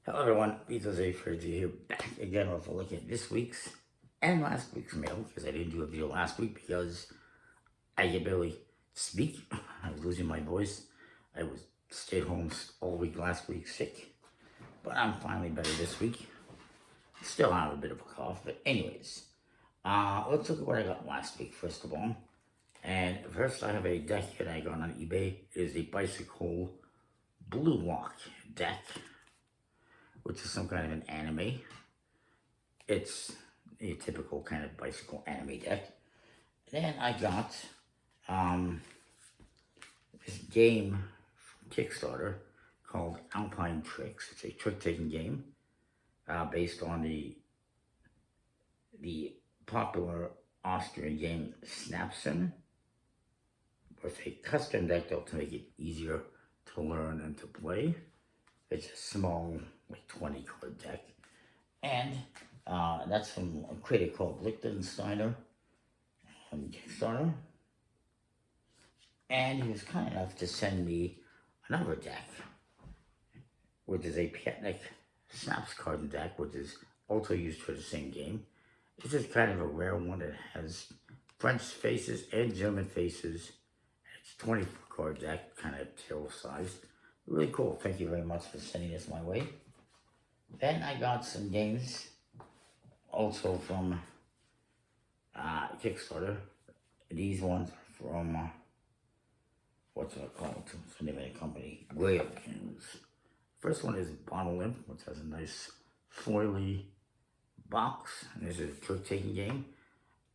Hello everyone, Jose here back again with a look at this week's and last week's mail, because I didn't do a video last week because I could barely speak. I was losing my voice. I was stayed home all week last week sick, but I'm finally better this week. Still have a bit of a cough, but anyways, let's look at what I got last week first of all. And first I have a deck that I got on eBay. It is a bicycle blue lock deck, which is some kind of an anime. It's a typical kind of bicycle anime deck. Then I got this game from Kickstarter called Alpine Tricks. It's a trick-taking game based on the popular Austrian game Snapsen, with a custom deck built to make it easier to learn and to play. It's a small, like 20 card deck. And that's from a creator called Lichtensteiner on Kickstarter. And he was kind enough to send me another deck, which is a Piatnik Snaps card deck, which is also used for the same game. This is kind of a rare one. It has French faces and German faces. It's a 24 card deck, kind of tail size. Really cool. Thank you very much for sending this my way. Then I got some games also from Kickstarter. These ones are from, what's it called? What's the name of the company? grailgames. First one is Bottle Imp, which has a nice foily box. And this is a trick-taking game.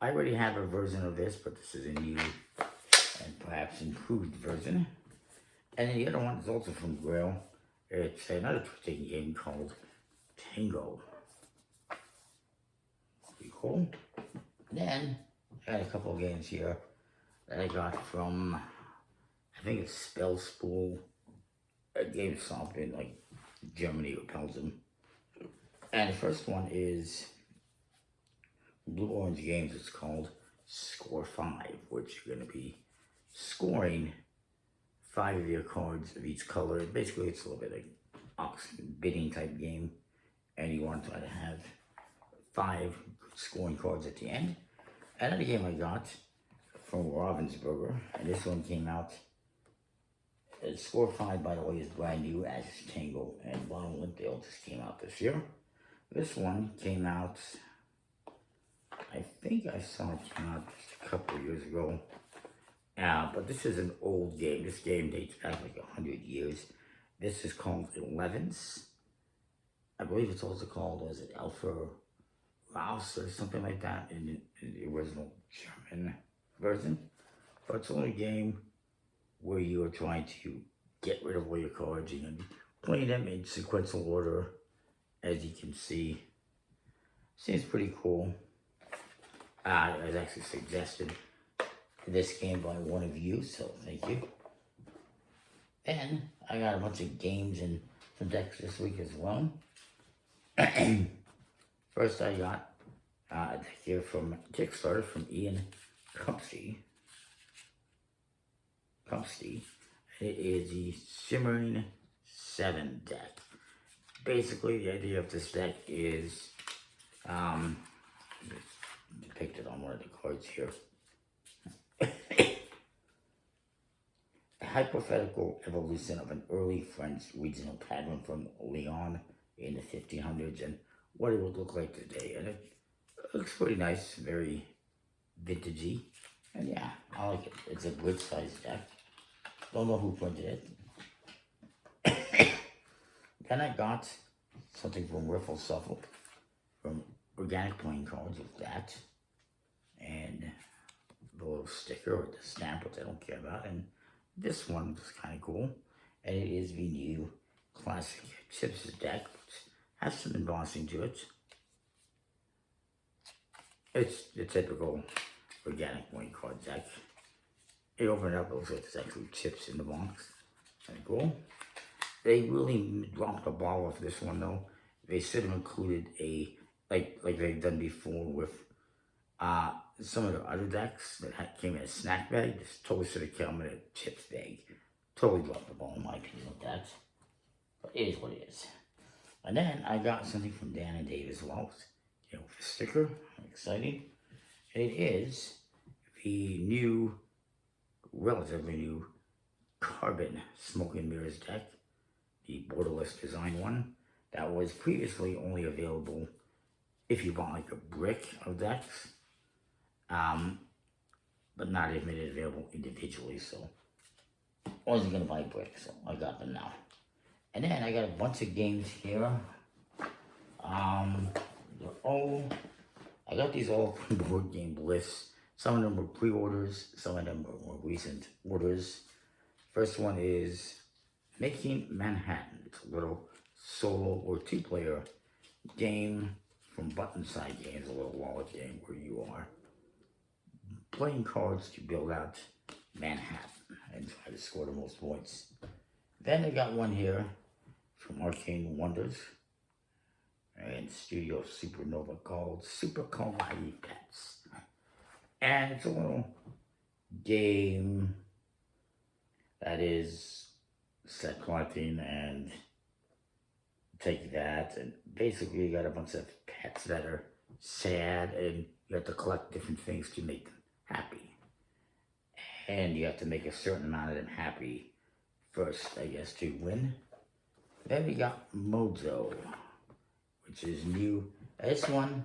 I already have a version of this, but this is a new and perhaps improved version. And then the other one is also from Grail. It's another trick-taking game called Tango. Pretty cool. Then I had a couple of games here that I got from, I think it's spelspul.nl in like Germany or Belgium. And the first one is Blue Orange Games. It's called Score 5, which you're going to be scoring 5 of your cards of each color. Basically, it's a little bit like auction bidding type game, and you want to try to have 5 scoring cards at the end. Another game I got from Ravensburger, and this one came out. Score 5, by the way, is brand new, as is Tango and Bottle Imp. They all just came out this year. This one came out, I think I saw it came out just a couple of years ago. But this is an old game. This game dates back like 100 years. This is called 11s. I believe it's also called, was it Alpha Rouse or something like that in the original German version. But it's only a game where you are trying to get rid of all your cards and playing them in sequential order, as you can see. Seems pretty cool. It was actually suggested this game by one of you, so thank you. And I got a bunch of games and some decks this week as well. First I got a deck here from Kickstarter from INKSTER. It is the Shimmering 7 deck. Basically, the idea of this deck is depicted on one of the cards here. A hypothetical evolution of an early French regional pattern from Lyon in the 1500s and what it would look like today. And it looks pretty nice, very vintagey. And yeah, I like it. It's a good sized deck. Don't know who printed it. Then I got something from Riffle Shuffle, from Organic Playing Cards with that. And the little sticker with the stamp, which I don't care about. And this one was kind of cool. And it is the new classic chips deck, which has some embossing to it. It's the typical organic playing card deck. You open it up, it looks like there's actually chips in the box. Kind of cool. They really dropped the ball off this one though. They should have included a, like they've done before with some of the other decks that came in a snack bag. This totally should have come in a chips bag. Totally dropped the ball in my opinion with that. But it is what it is. And then I got something from Dan and Dave as well. You know, a sticker. I'm excited. And it is the new, relatively new carbon smoke and mirrors deck, the borderless design one that was previously only available if you bought like a brick of decks, but not admitted available individually. So I wasn't gonna buy a brick, so I got them now. And then I got a bunch of games here. I got these all from Board Game Bliss. Some of them were pre-orders, some of them were more recent orders. First one is Making Manhattan. It's a little solo or two-player game from Button Side Games, a little wallet game where you are playing cards to build out Manhattan and try to score the most points. Then I got one here from Arcane Wonders and Studio Supernova called Super Kawaii Pets. And it's a little game that is set collecting and take that, and basically you got a bunch of pets that are sad and you have to collect different things to make them happy. And you have to make a certain amount of them happy first, I guess, to win. Then we got Mojo, which is new. This one,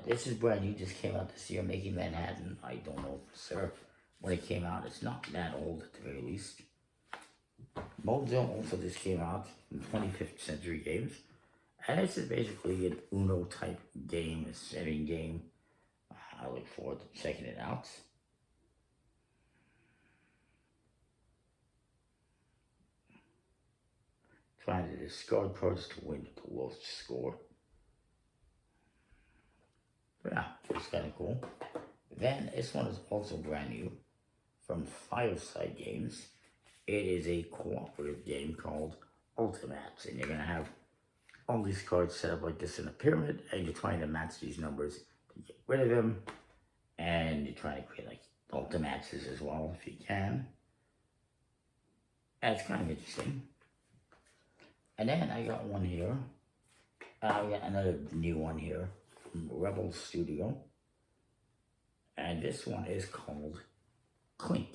this is brand new, just came out this year, Making Manhattan. I don't know for sure when it came out. It's not that old at the very least. Mojo also just came out in 25th Century Games. And this is basically an Uno type game, a setting game. I look forward to checking it out. Trying to discard cards to win the lowest score. Yeah, it's kind of cool. Then this one is also brand new from Fireside Games. It is a cooperative game called Ultimats, and you're gonna have all these cards set up like this in a pyramid, and you're trying to match these numbers to get rid of them, and you're trying to create like Ultimats as well if you can. And it's kind of interesting. And then I got one here. I got another new one here from Rebel Studio. And this one is called Clink.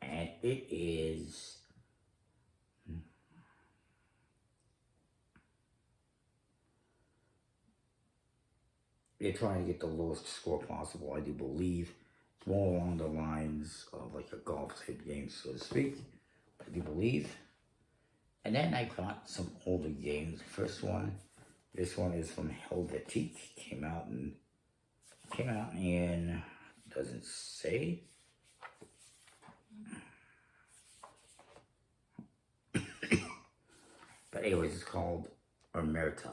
And it is you're trying to get the lowest score possible, I do believe. It's more along the lines of like a golf type game, so to speak, I do believe. And then I got some older games. First one, this one is from Helvetique. Came out in, doesn't say. But anyways, it's called Omerta.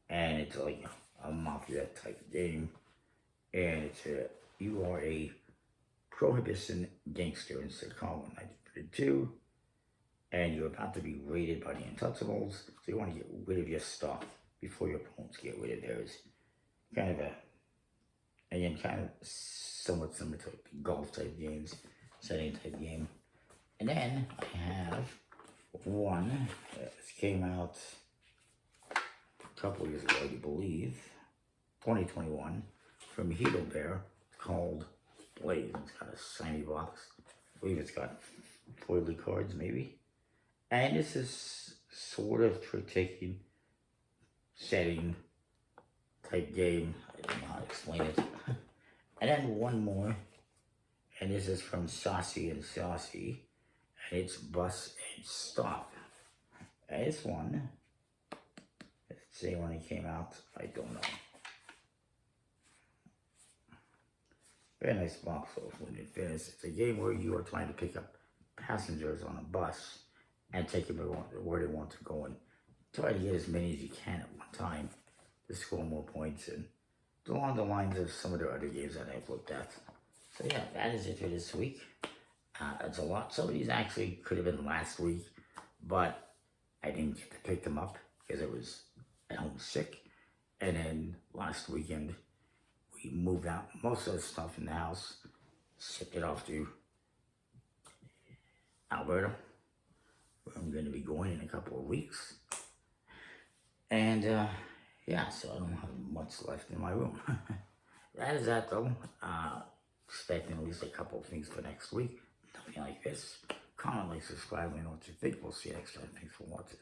And it's like a mafia type game. And it's you are a prohibition gangster in Chicago in 1932. And you're about to be raided by the Untouchables, so you want to get rid of your stuff before your opponents get rid of theirs. Kind of somewhat similar to golf type games, setting type game. And then I have one that came out a couple years ago, I believe, 2021, from Heidelberg, called Blaze. It's got a shiny box. I believe it's got foily cards, maybe. And this is sort of trick-taking, setting type game. I don't know how to explain it. And then one more, and this is from Saucy and Saucy, and it's Bus and Stop. And this one, let's see when it came out, I don't know. Very nice box when it finished. It's a game where you are trying to pick up passengers on a bus and take them where they want to go, and try to get as many as you can at one time to score more points, and along the lines of some of the other games that I've looked at. So yeah, that is it for this week. It's a lot. Some of these actually could have been last week, but I didn't get to pick them up because I was at home sick. And then last weekend, we moved out most of the stuff in the house, shipped it off to Alberta. I'm going going to be going in a couple of weeks. And yeah, so I don't have much left in my room. That is that though. Expecting at least a couple of things for next week. Nothing like this. Comment, like, subscribe, and know what you think. We'll see you next time. Thanks for watching.